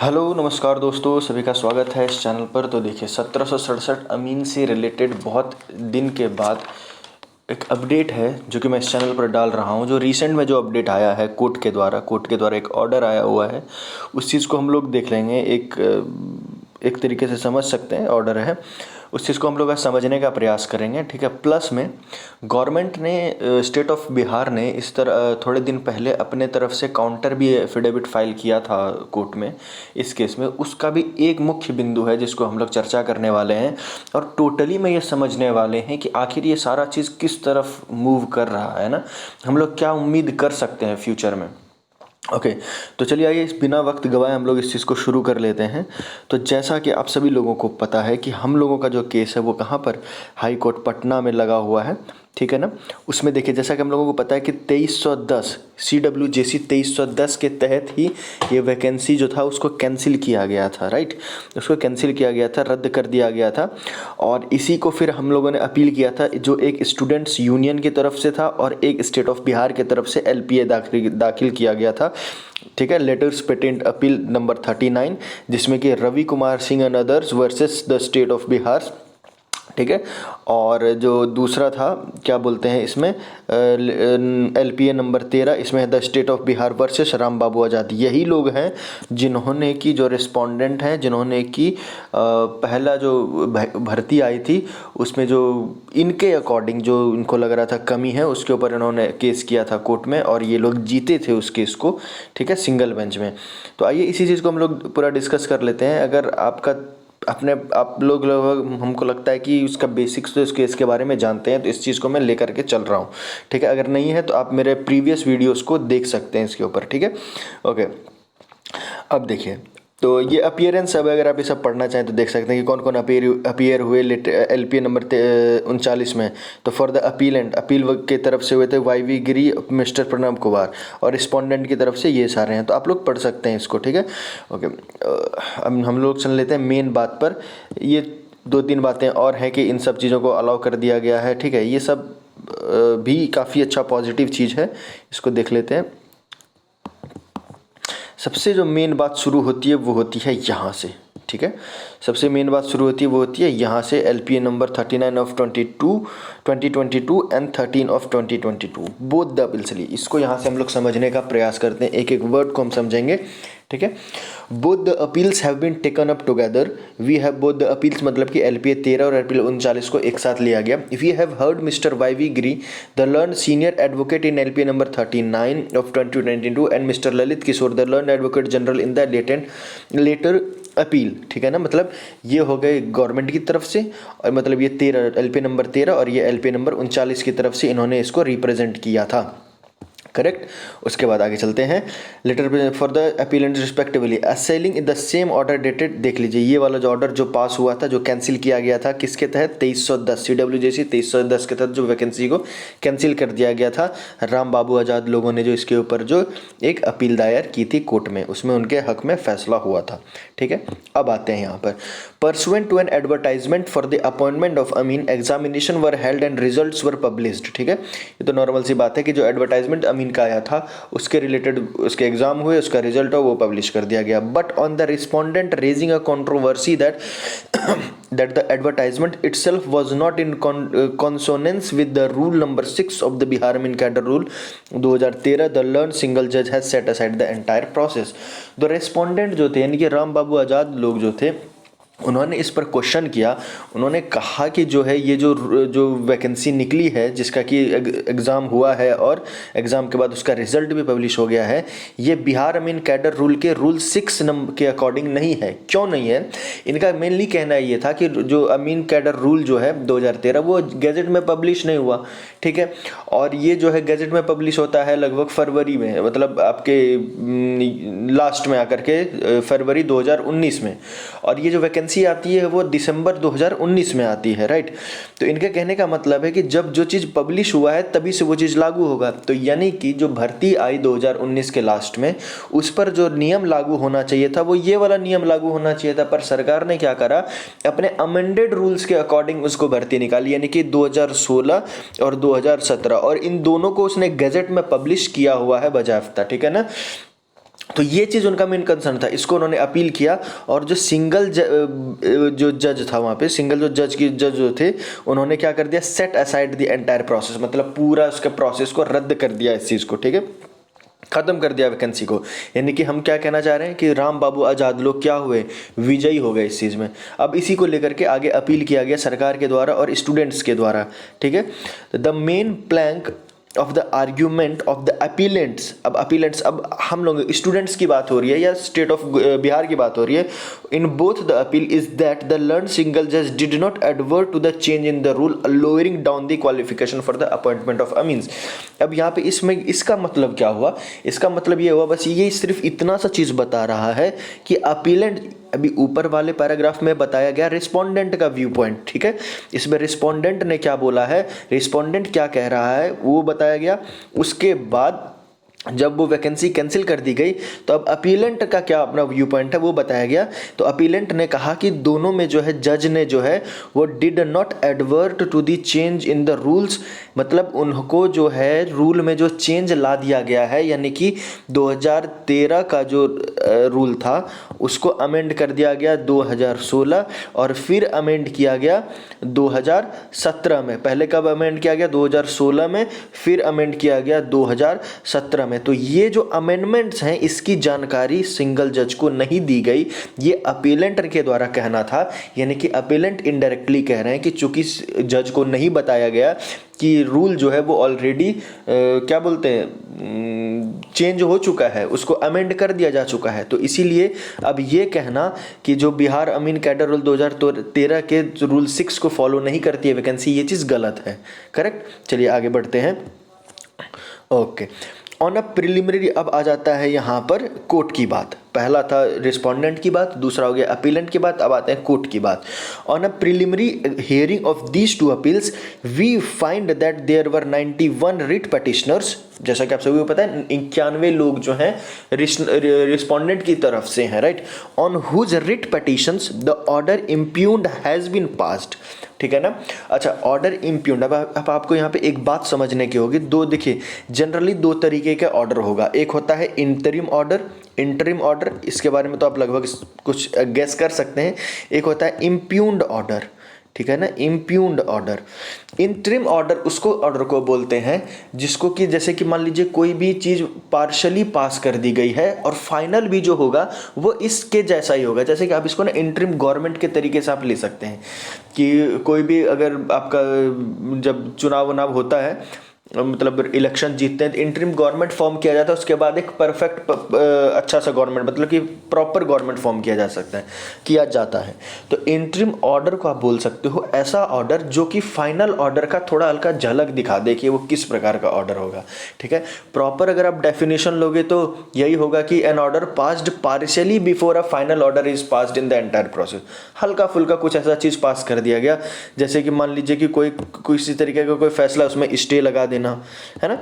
Hello नमस्कार दोस्तों, सभी का स्वागत है इस चैनल पर। तो देखिए 1767 अमीन से रिलेटेड बहुत दिन के बाद एक अपडेट है जो कि मैं इस चैनल पर डाल रहा हूँ। जो रिसेंट में जो अपडेट आया है कोर्ट के द्वारा एक ऑर्डर आया हुआ है, उस चीज़ को हम लोग देख लेंगे। एक तरीके से समझ सकते हैं ऑर्डर है, उस चीज़ को हम लोग आज समझने का प्रयास करेंगे, ठीक है। प्लस में गवर्नमेंट ने स्टेट ऑफ बिहार ने इस तरह थोड़े दिन पहले अपने तरफ से काउंटर भी एफिडेविट फाइल किया था कोर्ट में इस केस में। उसका भी एक मुख्य बिंदु है जिसको हम लोग चर्चा करने वाले हैं और टोटली में ये समझने वाले हैं कि आखिर ये सारा चीज़ किस तरफ मूव कर रहा है ना, हम लोग क्या उम्मीद कर सकते हैं फ्यूचर में। ओके तो चलिए आइए इस बिना वक्त गवाए हम लोग इस चीज़ को शुरू कर लेते हैं। तो जैसा कि आप सभी लोगों को पता है कि हम लोगों का जो केस है वो कहाँ पर, हाई कोर्ट पटना में लगा हुआ है, ठीक है ना। उसमें देखिए जैसा कि हम लोगों को पता है कि 2310 CWJC 2310 के तहत ही ये वैकेंसी जो था उसको कैंसिल किया गया था, राइट। उसको कैंसिल किया गया था, रद्द कर दिया गया था। और इसी को फिर हम लोगों ने अपील किया था, जो एक स्टूडेंट्स यूनियन की तरफ से था और एक स्टेट ऑफ बिहार की तरफ से LPA दाखिल किया गया था, ठीक है। लेटर्स पेटेंट अपील नंबर 39, जिसमें कि Ravi Kumar Singh and others versus the state of Bihar, ठीक है। और जो दूसरा था क्या बोलते हैं इसमें, LPA नंबर 13, इसमें है the state of Bihar versus Ram Babu Azad. यही लोग हैं जिन्होंने की, जो रिस्पोंडेंट हैं जिन्होंने की पहला जो भर्ती आई थी उसमें जो इनके अकॉर्डिंग जो इनको लग रहा था कमी है, उसके ऊपर इन्होंने केस किया था कोर्ट में और ये लोग जीते थे उस केस को, ठीक है, सिंगल बेंच में। तो आइए इसी चीज़ को हम लोग पूरा डिस्कस कर लेते हैं। अगर आप लोग हमको लगता है कि उसका बेसिक्स तो इस केस के बारे में जानते हैं, तो इस चीज़ को मैं लेकर के चल रहा हूँ, ठीक है। अगर नहीं है तो आप मेरे प्रीवियस वीडियोस को देख सकते हैं इसके ऊपर, ठीक है। ओके अब देखिए, तो ये अपीयरेंस, अब अगर आप ये सब पढ़ना चाहें तो देख सकते हैं कि कौन कौन अपीयर हुए LPA नंबर 39 में। तो फॉर द अपीलेंट, अपील के तरफ से हुए थे YV गिरी, मिस्टर प्रणब कुमार, और रिस्पोंडेंट की तरफ से ये सारे हैं। तो आप लोग पढ़ सकते हैं इसको, ठीक है। ओके अब हम लोग चल लेते हैं मेन बात पर। ये 2-3 बातें और हैं कि इन सब चीज़ों को अलाउ कर दिया गया है, ठीक है। ये सब भी काफ़ी अच्छा पॉजिटिव चीज़ है, इसको देख लेते हैं। सबसे जो मेन बात शुरू होती है वो होती है यहाँ से, ठीक है। सबसे मेन बात शुरू होती है वो होती है यहाँ से, LPA number 39 of 2022 and 13 of 2022, both the appeals ली। इसको यहाँ से हम लोग समझने का प्रयास करते हैं, एक एक वर्ड को हम समझेंगे, ठीक है। Both the appeals have been taken up together, we have both the appeals, मतलब कि LPA 13 और LPA 39 को एक साथ लिया गया। We have heard Mr YV Giri, the learned senior advocate in LPA number 39 of 2022 and Mr Lalit Kishore, the learned advocate general in the latter appeal, ठीक है ना। मतलब ये हो गए गवर्नमेंट की तरफ से, और मतलब ये 13 LPA नंबर 13 और ये LPA नंबर 39 की तरफ से इन्होंने इसको रिप्रेजेंट किया था, करेक्ट। उसके बाद आगे चलते हैं। Letter for the appellant respectively assailing in the same order dated, देख लीजिए ये वाला जो ऑर्डर जो पास हुआ था, जो कैंसिल किया गया था, किसके तहत, 2310 CWJC 2310 के तहत जो वैकेंसी को कैंसिल कर दिया गया था। राम बाबू आज़ाद लोगों ने जो इसके ऊपर जो एक अपील दायर की थी कोर्ट में, उसमें उनके हक में फैसला हुआ था, ठीक है। अब आते हैं यहाँ पर, pursuant to an advertisement for the appointment of amin, examination were held and results were published, ठीक है। ये तो नॉर्मल सी बात है कि जो एडवर्टाइजमेंट अमीन का आया था उसके रिलेटेड उसके एग्जाम हुए, उसका रिजल्ट हो वो पब्लिश कर दिया गया। But on the respondent raising a controversy that the advertisement itself was not in consonance with the rule number 6 of the Bihar Amin Cadre Rule 2013, the learned single judge has set aside the entire process। तो respondent जो थे यानी कि राम बाबू आज़ाद लोग जो थे, उन्होंने इस पर क्वेश्चन किया। उन्होंने कहा कि जो है ये जो वैकेंसी निकली है, जिसका कि एग्ज़ाम हुआ है और एग्ज़ाम के बाद उसका रिजल्ट भी पब्लिश हो गया है, ये बिहार अमीन कैडर रूल के रूल 6 नंबर के अकॉर्डिंग नहीं है। क्यों नहीं है? इनका मेनली कहना ये था कि जो अमीन कैडर रूल जो है 2013 वो गैजेट में पब्लिश नहीं हुआ, ठीक है। और ये जो है गैजेट में पब्लिश होता है लगभग फरवरी में, मतलब आपके लास्ट में आकर के फरवरी 2019 में, और ये जो वैकेंसी आती है वो दिसंबर 2019 में आती है, राइट। तो इनके कहने का मतलब है कि जब जो चीज़ पब्लिश हुआ है तभी से वो चीज़ लागू होगा। तो यानी कि जो भर्ती आई 2019 के लास्ट में, उस पर जो नियम लागू होना चाहिए था वो ये वाला नियम लागू होना चाहिए था। पर सरकार ने क्या करा, अपने अमेंडेड रूल्स के अकॉर्डिंग उसको भर्ती निकाली, यानी कि 2016 और 2017, और इन दोनों को उसने गैजेट में पब्लिश किया हुआ है बजाफ्ता, ठीक है ना। तो ये चीज़ उनका मेन कंसर्न था, इसको उन्होंने अपील किया। और जो सिंगल जो जज था वहाँ पे, सिंगल जो जज जो थे, उन्होंने क्या कर दिया, set aside the entire process, मतलब पूरा उसके प्रोसेस को रद्द कर दिया, इस चीज़ को, ठीक है, खत्म कर दिया वैकेंसी को। यानी कि हम क्या कहना चाह रहे हैं कि राम बाबू आज़ाद लोग क्या हुए, विजयी हो गए इस चीज़ में। अब इसी को लेकर के आगे अपील किया गया सरकार के द्वारा और स्टूडेंट्स के द्वारा, ठीक है। The main plank of the argument of the appellants, अब अपीलेंट्स, अब हम लोग स्टूडेंट्स की बात हो रही है या स्टेट ऑफ बिहार की बात हो रही है, in both the appeal is that the learn single जज did not advert to the change in the rule lowering down the qualification for the appointment of amins. अब यहाँ पे इसमें इसका मतलब क्या हुआ, इसका मतलब ये हुआ, बस ये सिर्फ इतना सा चीज़ बता रहा है कि अपीलेंट, अभी ऊपर वाले पैराग्राफ में बताया गया रिस्पोंडेंट का व्यू पॉइंट, ठीक है, इसमें रिस्पोंडेंट ने क्या बोला है, रिस्पोंडेंट क्या कह रहा है वो बताया गया। उसके बाद जब वो वैकेंसी कैंसिल कर दी गई तो अब अपीलेंट का क्या अपना व्यू पॉइंट है वो बताया गया। तो अपीलेंट ने कहा कि दोनों में जो है जज ने जो है वो did not advert to the change in the rules, मतलब उनको जो है रूल में जो चेंज ला दिया गया है, यानी कि 2013 का जो रूल था उसको अमेंड कर दिया गया 2016 और फिर अमेंड किया गया 2017 में। पहले कब अमेंड किया गया, 2016 में, फिर अमेंड किया गया 2017 में। तो ये जो अमेंडमेंट्स हैं इसकी जानकारी सिंगल जज को नहीं दी गई, ये अपीलेंट के द्वारा कहना था। यानी कि अपीलेंट इनडायरेक्टली कह रहे हैं कि चूंकि जज को नहीं बताया गया कि रूल जो है वो ऑलरेडी क्या बोलते हैं, चेंज हो चुका है, उसको अमेंड कर दिया जा चुका है, तो इसीलिए अब ये कहना कि जो बिहार अमीन कैडर रूल 2013 के रूल 6 को फॉलो नहीं करती है वैकेंसी, ये चीज़ गलत है, करेक्ट। चलिए आगे बढ़ते हैं। ओके, ऑन अ प्रिलिमिनरी अब आ जाता है यहाँ पर कोर्ट की बात। पहला था रिस्पोंडेंट की बात, दूसरा हो गया अपीलेंट की बात, अब आते हैं कोर्ट की बात। On a preliminary hearing of these two appeals we find that there were 91 writ petitioners, जैसा कि आप सभी को पता है 91 लोग जो हैं रिस्पोंडेंट की तरफ से हैं, right, on whose writ petitions the order impugned has been passed, ठीक है ना। अच्छा, ऑर्डर इम्प्यून्ड, अब आपको यहाँ पे एक बात समझने की होगी, दो, देखिए जनरली दो तरीके का ऑर्डर होगा, एक होता है इंटरिम ऑर्डर, इंटरिम ऑर्डर इसके बारे में तो आप लगभग कुछ गेस कर सकते हैं, एक होता है इम्प्यून्ड ऑर्डर, ठीक है ना, इम्प्यून्ड ऑर्डर। इंटरिम ऑर्डर उसको ऑर्डर को बोलते हैं जिसको कि जैसे कि मान लीजिए कोई भी चीज़ पार्शली पास कर दी गई है और फाइनल भी जो होगा वो इसके जैसा ही होगा। जैसे कि आप इसको ना इंटरिम गवर्नमेंट के तरीके से आप ले सकते हैं कि कोई भी अगर आपका जब चुनाव वुनाव होता है, मतलब इलेक्शन जीतते हैं, तो इंटरिम गवर्नमेंट फॉर्म किया जाता है, उसके बाद एक परफेक्ट अच्छा सा गवर्नमेंट, मतलब कि प्रॉपर गवर्नमेंट फॉर्म किया जा सकता है, किया जाता है। तो इंटरिम ऑर्डर को आप बोल सकते हो ऐसा ऑर्डर जो कि फाइनल ऑर्डर का थोड़ा हल्का झलक दिखा दे कि वो किस प्रकार का ऑर्डर होगा, ठीक है। प्रॉपर अगर आप डेफिनेशन लोगे तो यही होगा कि an order passed partially before a final order is passed in the entire process, हल्का फुल्का कुछ ऐसा चीज़ पास कर दिया गया, जैसे कि मान लीजिए कि कोई किसी तरीके का कोई फैसला उसमें स्टे लगा देना, है ना,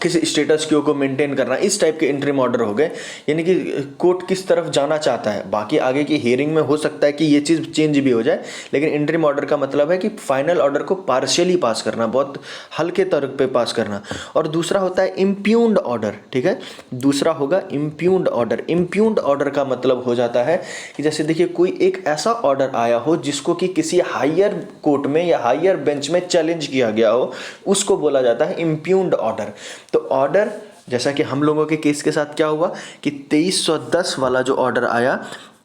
किसी स्टेटस क्यू को मेंटेन करना, इस टाइप के इंटरिम ऑर्डर हो गए। यानी कि कोर्ट किस तरफ जाना चाहता है, बाकी आगे की हियरिंग में हो सकता है कि ये चीज़ चेंज भी हो जाए, लेकिन इंटरिम ऑर्डर का मतलब है कि फाइनल ऑर्डर को पार्शियली पास करना, बहुत हल्के तौर पे पास करना। और दूसरा होता है इम्प्यून्ड ऑर्डर, ठीक है, दूसरा होगा इम्प्यून्ड ऑर्डर। इम्प्यून्ड ऑर्डर का मतलब हो जाता है कि जैसे देखिए कोई एक ऐसा ऑर्डर आया हो जिसको कि किसी हायर कोर्ट में या हायर बेंच में चैलेंज किया गया हो, उसको बोला जाता है इम्प्यून्ड ऑर्डर। तो ऑर्डर जैसा कि हम लोगों के केस के साथ क्या हुआ कि 2310 वाला जो ऑर्डर आया,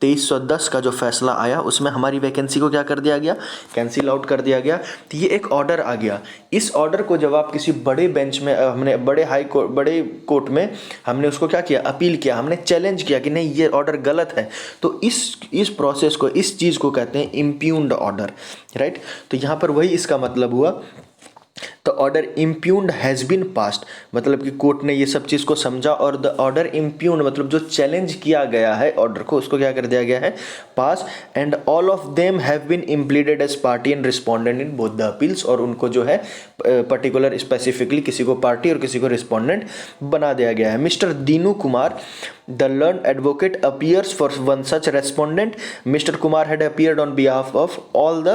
2310 का जो फैसला आया उसमें हमारी वैकेंसी को क्या कर दिया गया, कैंसिल आउट कर दिया गया। तो ये एक ऑर्डर आ गया, इस ऑर्डर को जब आप किसी बड़े बेंच में, हमने बड़े कोर्ट में हमने उसको क्या किया, अपील किया, हमने चैलेंज किया कि नहीं ये ऑर्डर गलत है, तो इस प्रोसेस को, इस चीज़ को कहते हैं इम्प्यून्ड ऑर्डर, राइट। तो यहाँ पर वही इसका मतलब हुआ। तो order impugned has been passed, मतलब कि कोर्ट ने ये सब चीज़ को समझा और द ऑर्डर इम्प्यून्ड मतलब जो चैलेंज किया गया है ऑर्डर को, उसको क्या कर दिया गया है, pass. And all of them have been impleaded as party and respondent in both the appeals, और उनको जो है पर्टिकुलर स्पेसिफिकली किसी को पार्टी और किसी को रिस्पोंडेंट बना दिया गया है। Mister Dinu Kumar the learned advocate appears for one such respondent. Mr. Kumar had appeared on behalf of all the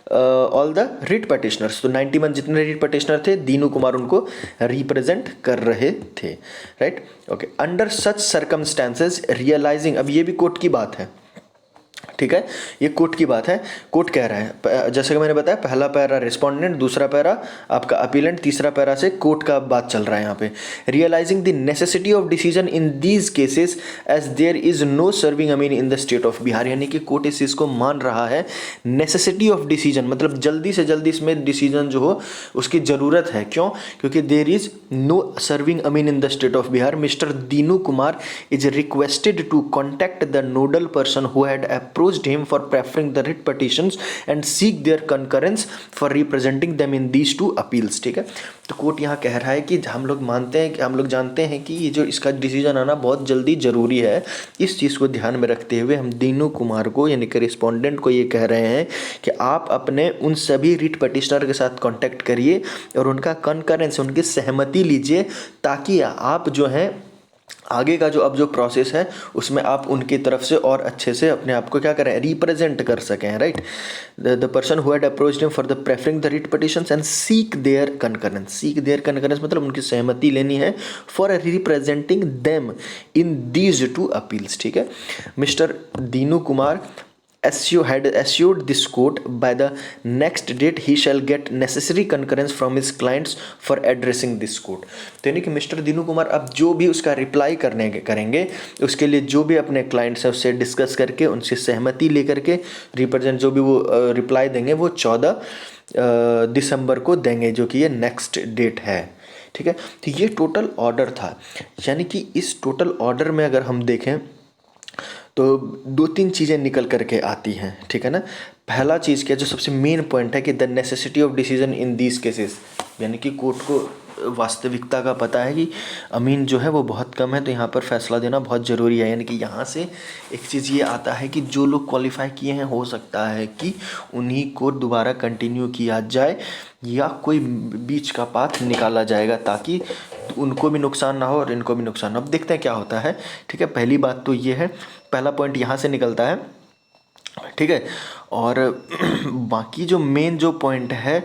all the writ petitioners. तो 91 जितने रिट पटिशनर थे, दीनू कुमार उनको रिप्रेजेंट कर रहे थे, right. Okay, under such circumstances realising, अब ये भी कोर्ट की बात है, ठीक है, ये कोर्ट की बात है। कोर्ट कह रहा है, जैसे कि मैंने बताया, पहला पैरा रिस्पोंडेंट, दूसरा पैरा आपका अपीलेंट, तीसरा पैरा से कोर्ट का बात चल रहा है यहाँ पे। Realising the necessity of decision in these cases as there is no serving amin in the state of Bihar, यानी कि कोर्ट इस चीज़ को मान रहा है, नेसेसिटी ऑफ डिसीजन मतलब जल्दी से जल्दी इसमें डिसीजन जो हो उसकी ज़रूरत है। क्यों? क्योंकि there is no serving amin in the state of Bihar. Mister Dinu Kumar is requested to contact the nodal person who had approached him for preferring the writ petitions and seek their concurrence for representing them in these two appeals, ठीक है। तो court यहाँ कह रहा है कि हम लोग मानते हैं कि हम लोग जानते हैं कि ये जो इसका डिसीजन आना बहुत जल्दी ज़रूरी है। इस चीज़ को ध्यान में रखते हुए हम दीनू कुमार को यानी कि रिस्पोंडेंट को ये कह रहे हैं कि आप अपने उन सभी रिट पटिशनर के साथ कॉन्टैक्ट करिए और उनका कंकरेंस, उनकी सहमति लीजिए, ताकि आप जो हैं आगे का जो अब जो प्रोसेस है उसमें आप उनकी तरफ से और अच्छे से अपने आप को क्या करें, रिप्रेजेंट कर सकें, right. The person who had approached him for the preferring the writ petitions and seek their concurrence, seek their concurrence मतलब उनकी सहमति लेनी है, for representing them in these two appeals, ठीक है। Mister Dinu Kumar had assured this court by the next date he shall get necessary concurrence from his clients for addressing this court। तो यानी कि मिस्टर दीनू कुमार अब जो भी उसका रिप्लाई करेंगे उसके लिए जो भी अपने क्लाइंट्स हैं उससे डिस्कस करके उनसे सहमति लेकर के रिप्रेजेंट जो भी वो रिप्लाई देंगे वो 14 दिसंबर को देंगे, जो कि ये नेक्स्ट डेट है, ठीक है। तो ये टोटल ऑर्डर था, यानी कि इस टोटल ऑर्डर में अगर हम देखें तो 2-3 चीज़ें निकल करके आती हैं, ठीक है ना। पहला चीज़ क्या, जो सबसे मेन पॉइंट है कि the necessity of decision in these cases, यानी कि कोर्ट को वास्तविकता का पता है कि अमीन जो है वो बहुत कम है, तो यहाँ पर फैसला देना बहुत ज़रूरी है। यानी कि यहाँ से एक चीज़ ये आता है कि जो लोग क्वालिफाई किए हैं हो सकता है कि उन्हीं को दोबारा कंटिन्यू किया जाए या कोई बीच का पाथ निकाला जाएगा, ताकि उनको भी नुकसान ना हो और इनको भी नुकसान ना हो। अब देखते हैं क्या होता है, ठीक है। पहली बात तो ये है, पहला पॉइंट यहाँ से निकलता है, ठीक है। और बाकी जो मेन जो पॉइंट है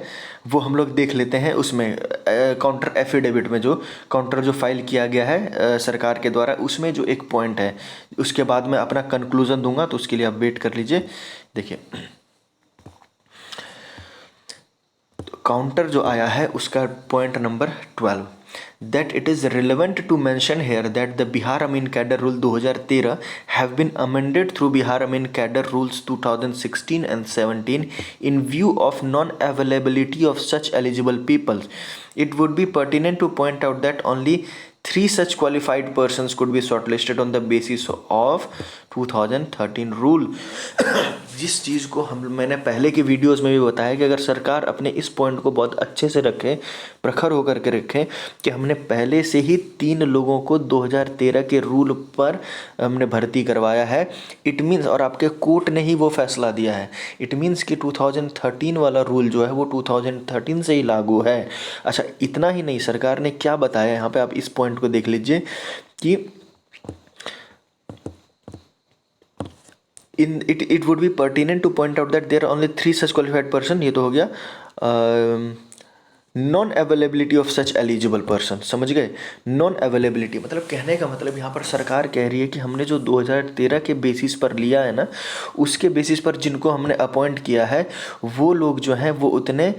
वो हम लोग देख लेते हैं उसमें काउंटर एफिडेविट में, जो काउंटर जो फाइल किया गया है सरकार के द्वारा, उसमें जो एक पॉइंट है, उसके बाद मैं अपना कंक्लूजन दूंगा, तो उसके लिए आप वेट कर लीजिए। देखिए काउंटर जो आया है उसका point number 12, that it is relevant to mention here that the Bihar Amin Cadre Rule 2013 have been amended through Bihar Amin Cadre Rules 2016 and 17 in view of non-availability of such eligible people. It would be pertinent to point out that only 3 such qualified persons could be shortlisted on the basis of 2013 rule। जिस चीज़ को मैंने पहले की videos में भी बताया कि अगर सरकार अपने इस पॉइंट को बहुत अच्छे से रखे, प्रखर होकर के रखे कि हमने पहले से ही 3 लोगों को 2013 के रूल पर हमने भर्ती करवाया है, इट मीन्स, और आपके कोर्ट ने ही वो फैसला दिया है, इट मीन्स कि 2013 वाला रूल जो है वो 2013 से ही लागू है। अच्छा, इतना ही नहीं, सरकार ने क्या बताया यहाँ पे, आप इस पॉइंट को देख लीजिए कि it would be pertinent to point out that there are only 3 such qualified person, ये तो हो गया non availability of such eligible person, समझ गए। नॉन अवेलेबिलिटी मतलब, कहने का मतलब यहाँ पर सरकार कह रही है कि हमने जो 2013 के बेसिस पर लिया है ना, उसके बेसिस पर जिनको हमने अपॉइंट किया है वो लोग जो हैं वो उतने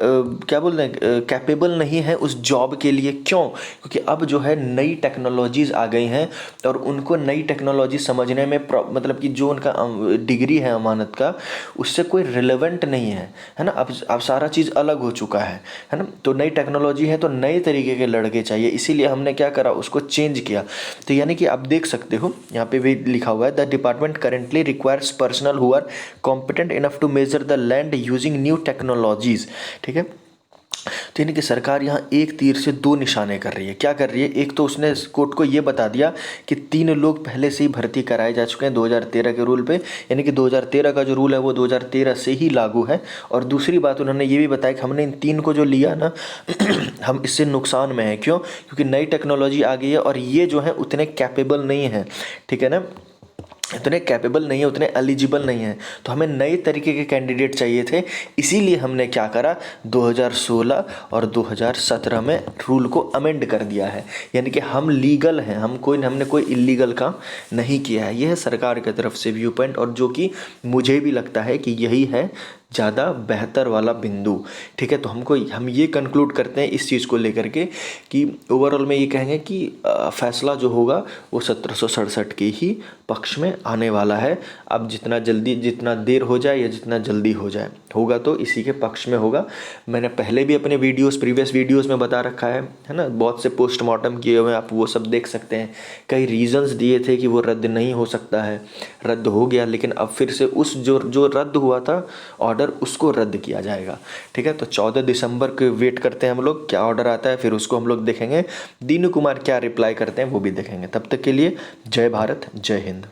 क्या बोल रहे हैं, कैपेबल नहीं है उस जॉब के लिए। क्यों? क्योंकि अब जो है नई टेक्नोलॉजीज़ आ गई हैं और उनको नई टेक्नोलॉजी समझने में मतलब कि जो उनका डिग्री है अमानत का, उससे कोई रिलेवेंट नहीं है, है ना। अब सारा चीज़ अलग हो चुका है ना। तो नई टेक्नोलॉजी है तो नए तरीके के लड़के चाहिए, इसीलिए हमने क्या करा, उसको चेंज किया। तो यानी कि आप देख सकते हो यहाँ पे भी लिखा हुआ है, the department currently requires personnel who are competent enough to measure the land using new technologies, ठीक है। तो यानी कि सरकार यहाँ एक तीर से 2 निशाने कर रही है। क्या कर रही है, एक तो उसने कोर्ट को ये बता दिया कि 3 लोग पहले से ही भर्ती कराए जा चुके हैं 2013 के रूल पे, यानी कि 2013 का जो रूल है वो 2013 से ही लागू है। और दूसरी बात उन्होंने ये भी बताया कि हमने इन 3 को जो लिया ना हम इससे नुकसान में है। क्यों? क्योंकि नई टेक्नोलॉजी आ गई है और ये जो है उतने कैपेबल नहीं है, ठीक है ना। इतने कैपेबल नहीं है, उतने एलिजिबल नहीं है, तो हमें नए तरीके के कैंडिडेट चाहिए थे। इसीलिए हमने क्या करा, 2016 और 2017 में रूल को अमेंड कर दिया है। यानी कि हम लीगल हैं, हमने कोई इलीगल काम नहीं किया है। यह है सरकार की तरफ से व्यू पॉइंट, और जो कि मुझे भी लगता है कि यही है ज़्यादा बेहतर वाला बिंदु। ठीक है, तो हम ये कंक्लूड करते हैं इस चीज़ को लेकर के कि ओवरऑल में ये कहेंगे कि फैसला जो होगा वो 1767 के ही पक्ष में आने वाला है। अब जितना देर हो जाए या जितना जल्दी हो जाए, होगा तो इसी के पक्ष में होगा। मैंने पहले भी अपने प्रीवियस वीडियोस में बता रखा है ना, बहुत से पोस्टमार्टम किए हुए हैं, आप वो सब देख सकते हैं। कई रीजंस दिए थे कि वो रद्द नहीं हो सकता है, रद्द हो गया, लेकिन अब फिर से उस जो रद्द हुआ था ऑर्डर, उसको रद्द किया जाएगा। ठीक है, तो 14 दिसंबर के वेट करते हैं हम लोग, क्या ऑर्डर आता है, फिर उसको हम लोग देखेंगे। दीनू कुमार क्या रिप्लाई करते हैं वो भी देखेंगे। तब तक के लिए जय भारत, जय हिंद।